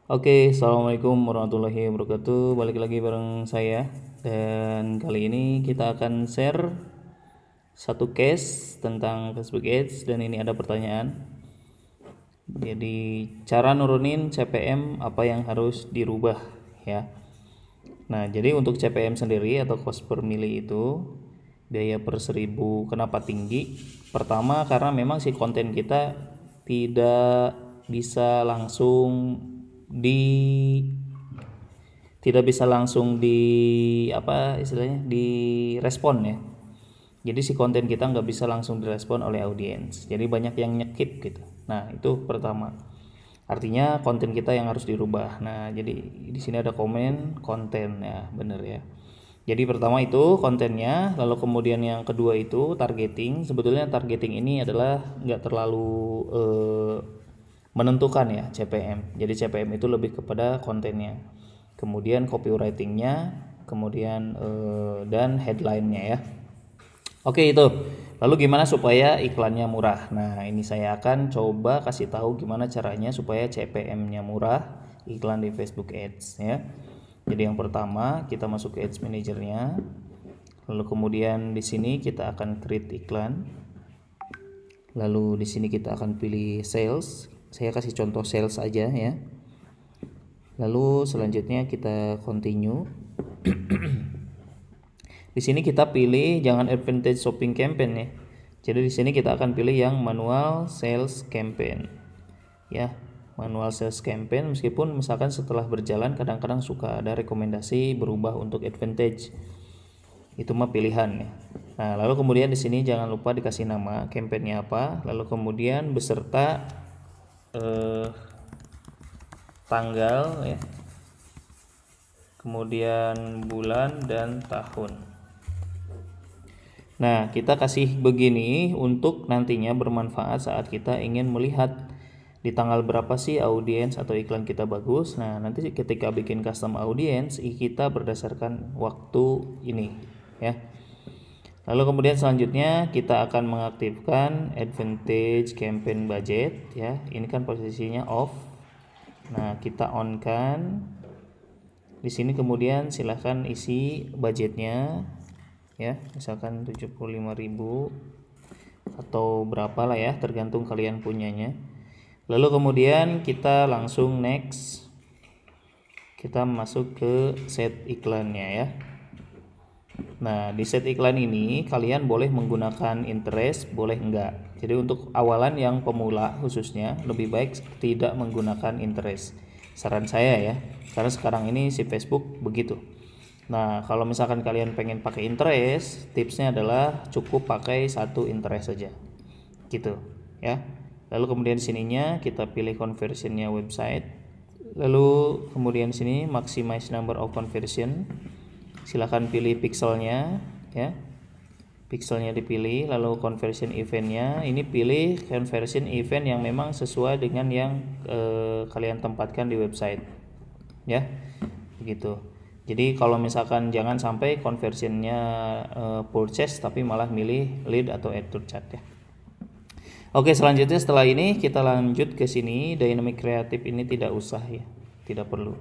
Oke, assalamualaikum warahmatullahi wabarakatuh. Balik lagi bareng saya, dan kali ini kita akan share satu case tentang Facebook Ads, dan ini ada pertanyaan. Jadi, cara nurunin CPM apa yang harus dirubah ya. Nah, jadi untuk CPM sendiri atau cost per mili itu biaya per 1000 kenapa tinggi? Pertama karena memang si konten kita tidak bisa langsung di tidak bisa langsung di apa istilahnya direspon ya. Jadi si konten kita nggak bisa langsung direspon oleh audiens. Jadi banyak yang nyekip gitu. Nah itu pertama. Artinya konten kita yang harus dirubah. Nah jadi di sini ada komen konten ya, bener ya. Jadi pertama itu kontennya, lalu kemudian yang kedua itu targeting. Sebetulnya targeting ini adalah nggak terlalu menentukan ya CPM. Jadi CPM itu lebih kepada kontennya, kemudian copywritingnya, kemudian dan headline-nya ya. Oke itu. Lalu gimana supaya iklannya murah? Nah ini saya akan coba kasih tahu gimana caranya supaya CPM-nya murah iklan di Facebook Ads ya. Jadi yang pertama kita masuk ke Ads Manager-nya. Lalu kemudian di sini kita akan create iklan. Lalu di sini kita akan pilih sales. Saya kasih contoh sales aja ya. Lalu selanjutnya kita continue. Di sini kita pilih jangan advantage shopping campaign ya. Jadi di sini kita akan pilih yang manual sales campaign. Ya, manual sales campaign, meskipun misalkan setelah berjalan kadang-kadang suka ada rekomendasi berubah untuk advantage. Itu mah pilihan ya. Nah, lalu kemudian di sini jangan lupa dikasih nama campaignnya apa, lalu kemudian beserta tanggal ya. Kemudian bulan dan tahun. Nah, kita kasih begini untuk nantinya bermanfaat saat kita ingin melihat di tanggal berapa sih audiens atau iklan kita bagus. Nah, nanti ketika bikin custom audiens kita berdasarkan waktu ini ya. Lalu kemudian selanjutnya kita akan mengaktifkan advantage campaign budget ya. Ini kan posisinya off. Nah, kita on kan. Di sini kemudian silahkan isi budgetnya ya, misalkan 75.000 atau berapa lah ya, tergantung kalian punyanya. Lalu kemudian kita langsung next, kita masuk ke set iklannya ya. Nah di set iklan ini kalian boleh menggunakan interest, boleh enggak. Jadi untuk awalan yang pemula khususnya lebih baik tidak menggunakan interest, saran saya ya, karena sekarang ini si Facebook begitu. Nah kalau misalkan kalian pengen pakai interest, tipsnya adalah cukup pakai satu interest saja gitu ya. Lalu kemudian sininya kita pilih conversionnya website, lalu kemudian sini maximize number of conversion, silahkan pilih pixelnya ya, pixelnya dipilih, lalu conversion eventnya ini pilih conversion event yang memang sesuai dengan yang kalian tempatkan di website ya, begitu. Jadi kalau misalkan jangan sampai conversionnya purchase tapi malah milih lead atau add to chat ya. Oke, selanjutnya setelah ini kita lanjut ke sini, dynamic creative ini tidak usah ya, tidak perlu.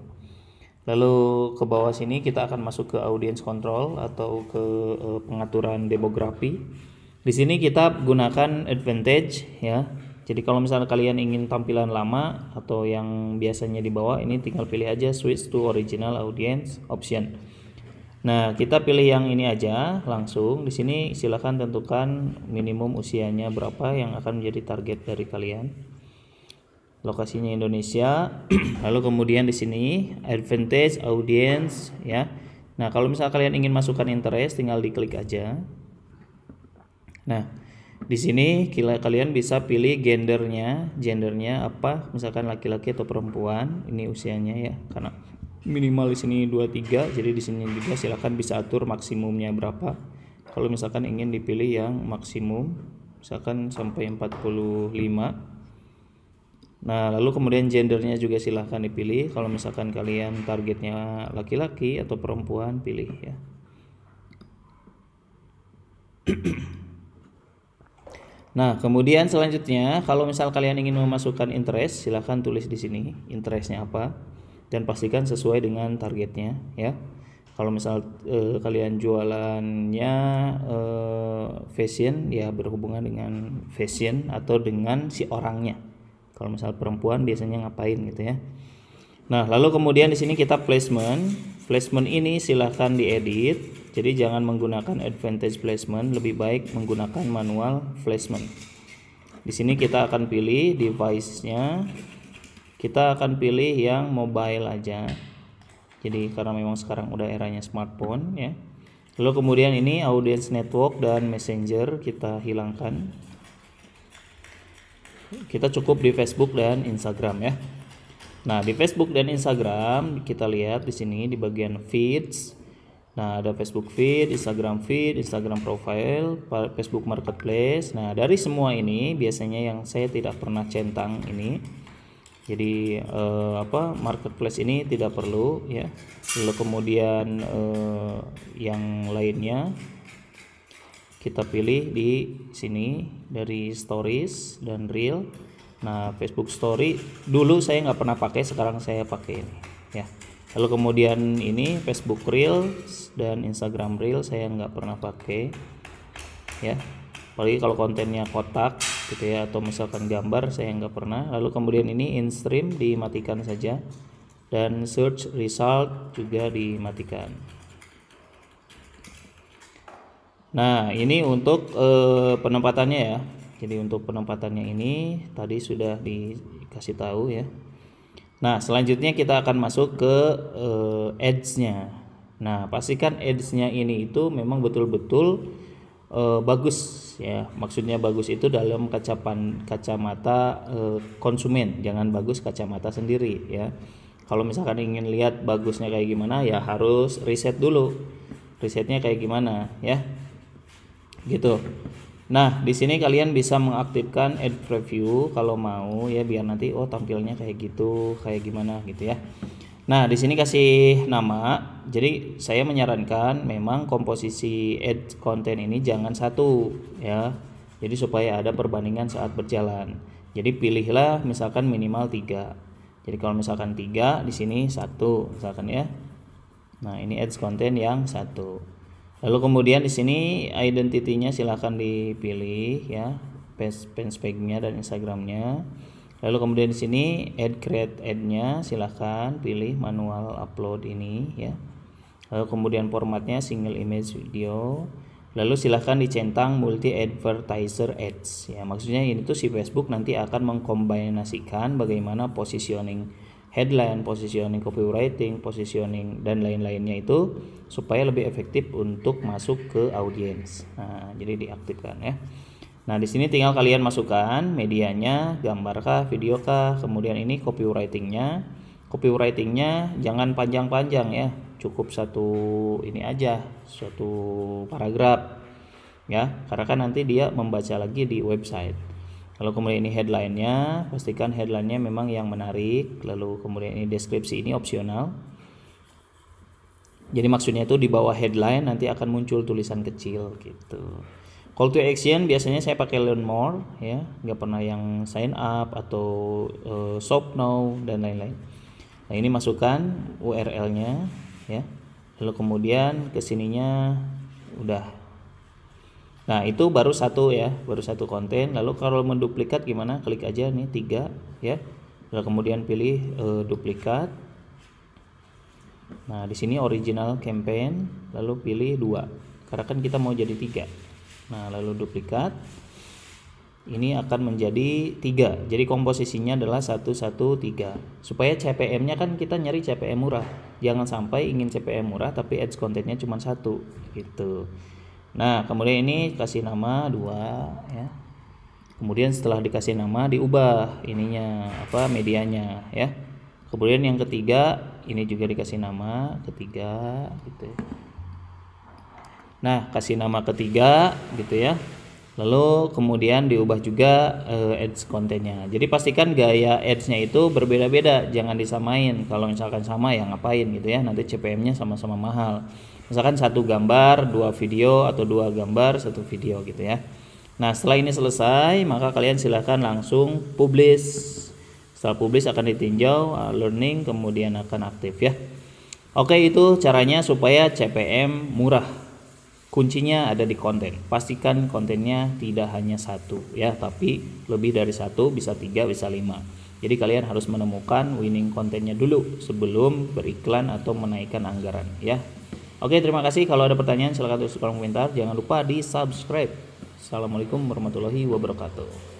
Lalu ke bawah sini kita akan masuk ke audience control atau ke pengaturan demografi. Di sini kita gunakan advantage ya. Jadi kalau misalnya kalian ingin tampilan lama atau yang biasanya di bawah ini, tinggal pilih aja switch to original audience option. Nah, kita pilih yang ini aja langsung. Di sini silakan tentukan minimum usianya berapa yang akan menjadi target dari kalian. Lokasinya Indonesia. Lalu kemudian di sini advantage audience ya. Nah, kalau misalnya kalian ingin masukkan interest tinggal diklik aja. Nah, di sini kalian bisa pilih gendernya apa, misalkan laki-laki atau perempuan, ini usianya ya, karena minimal di sini 23, jadi di sini juga silakan bisa atur maksimumnya berapa. Kalau misalkan ingin dipilih yang maksimum, misalkan sampai 45. Nah, lalu kemudian gendernya juga silahkan dipilih. Kalau misalkan kalian targetnya laki-laki atau perempuan, pilih ya. Nah, kemudian selanjutnya kalau misal kalian ingin memasukkan interest, silahkan tulis di sini interestnya apa dan pastikan sesuai dengan targetnya ya. Kalau misal kalian jualannya fashion, ya berhubungan dengan fashion atau dengan si orangnya. Kalau misal perempuan biasanya ngapain gitu ya. Nah, lalu kemudian di sini kita placement. Placement ini silahkan diedit. Jadi jangan menggunakan advantage placement, lebih baik menggunakan manual placement. Di sini kita akan pilih device-nya. Kita akan pilih yang mobile aja. Jadi karena memang sekarang udah eranya smartphone ya. Lalu kemudian ini audience network dan messenger kita hilangkan. Kita cukup di Facebook dan Instagram ya. Nah, di Facebook dan Instagram kita lihat di sini di bagian feeds. Nah, ada Facebook feed, Instagram profile, Facebook marketplace. Nah, dari semua ini biasanya yang saya tidak pernah centang ini. Jadi marketplace ini tidak perlu ya. Lalu kemudian yang lainnya kita pilih di sini dari stories dan reel. Nah, Facebook story dulu saya nggak pernah pakai, sekarang saya pakai ini ya. Lalu kemudian ini Facebook Reels dan Instagram Reels saya nggak pernah pakai ya. Apalagi kalau kontennya kotak gitu ya, atau misalkan gambar saya nggak pernah. Lalu kemudian ini in-stream dimatikan saja dan search result juga dimatikan. Nah, ini untuk penempatannya ya. Jadi untuk penempatannya ini tadi sudah dikasih tahu ya. Nah, selanjutnya kita akan masuk ke ads-nya. Nah, pastikan ads-nya ini itu memang betul-betul bagus ya. Maksudnya bagus itu dalam kacamata konsumen, jangan bagus kacamata sendiri ya. Kalau misalkan ingin lihat bagusnya kayak gimana ya harus riset dulu. Risetnya kayak gimana ya. Gitu. Nah, di sini kalian bisa mengaktifkan ad preview kalau mau ya, biar nanti tampilnya kayak gitu, kayak gimana gitu ya. Nah, di sini kasih nama. Jadi saya menyarankan memang komposisi ad konten ini jangan satu ya. Jadi supaya ada perbandingan saat berjalan. Jadi pilihlah misalkan minimal 3. Jadi kalau misalkan 3 di sini 1 misalkan ya. Nah, ini ads konten yang 1. Lalu kemudian di sini identity-nya silahkan dipilih ya, fanpage-nya dan Instagram-nya. Lalu kemudian di sini add create ad-nya silahkan pilih manual upload ini ya. Lalu kemudian formatnya single image video. Lalu silahkan dicentang multi advertiser ads ya. Maksudnya ini tuh si Facebook nanti akan mengkombinasikan bagaimana positioning headline, positioning copywriting, positioning dan lain-lainnya itu supaya lebih efektif untuk masuk ke audiens. Nah, jadi diaktifkan ya. Nah, di sini tinggal kalian masukkan medianya, gambar kah, video kah, kemudian ini copywriting-nya. Copywriting-nya jangan panjang-panjang ya, cukup satu ini aja, satu paragraf ya, karena kan nanti dia membaca lagi di website. Lalu kemudian ini headline-nya, pastikan headline-nya memang yang menarik. Lalu kemudian ini deskripsi, ini opsional. Jadi maksudnya itu di bawah headline nanti akan muncul tulisan kecil gitu. Call to action biasanya saya pakai learn more ya, nggak pernah yang sign up atau shop now dan lain-lain. Nah, ini masukkan URL-nya ya. Lalu kemudian kesininya udah. Nah, itu baru satu ya, baru satu konten. Lalu kalau menduplikat gimana? Klik aja nih 3 ya. Lalu kemudian pilih duplikat. Nah, di sini original campaign, lalu pilih 2. Karena kan kita mau jadi 3. Nah, lalu duplikat. Ini akan menjadi 3. Jadi komposisinya adalah 113. Supaya CPM-nya kan kita nyari CPM murah. Jangan sampai ingin CPM murah tapi ads kontennya cuma 1 gitu. Nah, kemudian ini kasih nama 2 ya. Kemudian setelah dikasih nama diubah ininya medianya ya. Kemudian yang ketiga ini juga dikasih nama ketiga gitu. Nah, kasih nama ketiga gitu ya. Lalu kemudian diubah juga ads kontennya. Jadi pastikan gaya ads-nya itu berbeda-beda, jangan disamain. Kalau misalkan sama ya ngapain gitu ya, nanti CPM-nya sama-sama mahal. Misalkan 1 gambar 2 video atau 2 gambar 1 video gitu ya. Nah, setelah ini selesai, maka kalian silahkan langsung publish. Setelah publish akan ditinjau learning, kemudian akan aktif ya. Oke, itu caranya supaya CPM murah. Kuncinya ada di konten. Pastikan kontennya tidak hanya satu ya, tapi lebih dari satu, bisa 3, bisa 5. Jadi kalian harus menemukan winning kontennya dulu sebelum beriklan atau menaikkan anggaran ya. Oke, terima kasih. Kalau ada pertanyaan silahkan tulis di kolom komentar. Jangan lupa di subscribe. Assalamualaikum warahmatullahi wabarakatuh.